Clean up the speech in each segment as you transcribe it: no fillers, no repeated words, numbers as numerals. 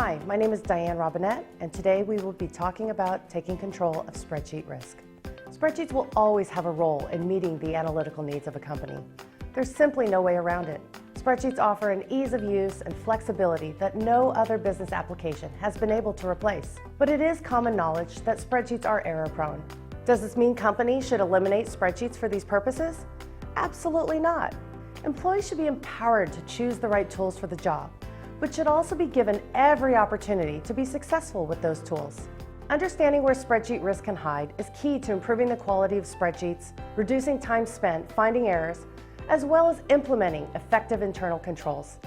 Hi, my name is Diane Robinette, and today we will be talking about taking control of spreadsheet risk. Spreadsheets will always have a role in meeting the analytical needs of a company. There's simply no way around it. Spreadsheets offer an ease of use and flexibility that no other business application has been able to replace. But it is common knowledge that spreadsheets are error-prone. Does this mean companies should eliminate spreadsheets for these purposes? Absolutely not. Employees should be empowered to choose the right tools for the job, but should also be given every opportunity to be successful with those tools. Understanding where spreadsheet risk can hide is key to improving the quality of spreadsheets, reducing time spent finding errors, as well as implementing effective internal controls.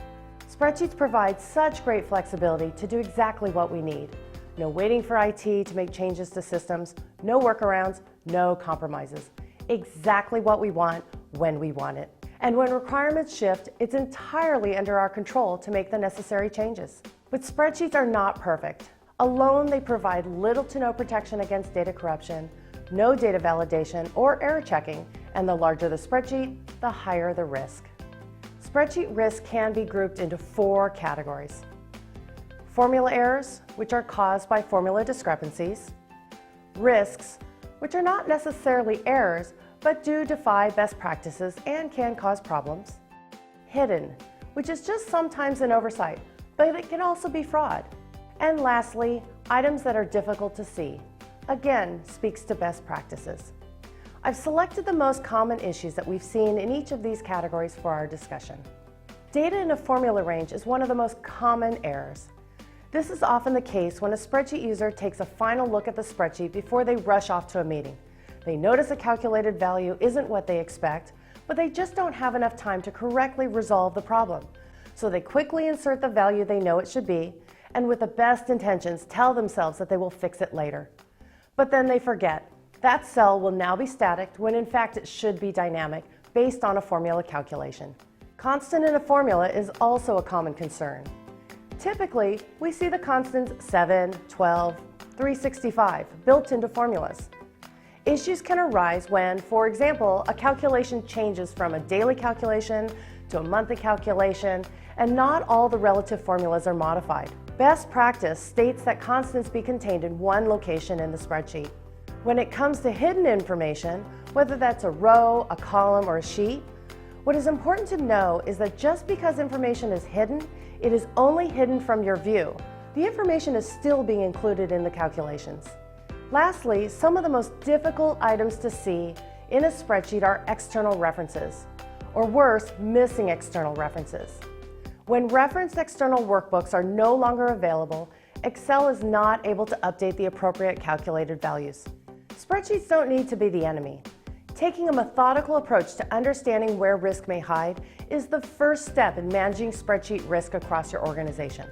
Spreadsheets provide such great flexibility to do exactly what we need. No waiting for IT to make changes to systems, no workarounds, no compromises. Exactly what we want when we want it. And when requirements shift, it's entirely under our control to make the necessary changes. But spreadsheets are not perfect. Alone, they provide little to no protection against data corruption, no data validation or error checking, and the larger the spreadsheet, the higher the risk. Spreadsheet risk can be grouped into 4 categories. Formula errors, which are caused by formula discrepancies. Risks, which are not necessarily errors, but do defy best practices and can cause problems. Hidden, which is just sometimes an oversight, but it can also be fraud. And lastly, items that are difficult to see. Again, speaks to best practices. I've selected the most common issues that we've seen in each of these categories for our discussion. Data in a formula range is one of the most common errors. This is often the case when a spreadsheet user takes a final look at the spreadsheet before they rush off to a meeting. They notice a calculated value isn't what they expect, but they just don't have enough time to correctly resolve the problem. So they quickly insert the value they know it should be, and with the best intentions tell themselves that they will fix it later. But then they forget. That cell will now be static when in fact it should be dynamic based on a formula calculation. Constant in a formula is also a common concern. Typically, we see the constants 7, 12, 365 built into formulas. Issues can arise when, for example, a calculation changes from a daily calculation to a monthly calculation, and not all the relative formulas are modified. Best practice states that constants be contained in one location in the spreadsheet. When it comes to hidden information, whether that's a row, a column, or a sheet, what is important to know is that just because information is hidden, it is only hidden from your view. The information is still being included in the calculations. Lastly, some of the most difficult items to see in a spreadsheet are external references, or worse, missing external references. When referenced external workbooks are no longer available, Excel is not able to update the appropriate calculated values. Spreadsheets don't need to be the enemy. Taking a methodical approach to understanding where risk may hide is the first step in managing spreadsheet risk across your organization.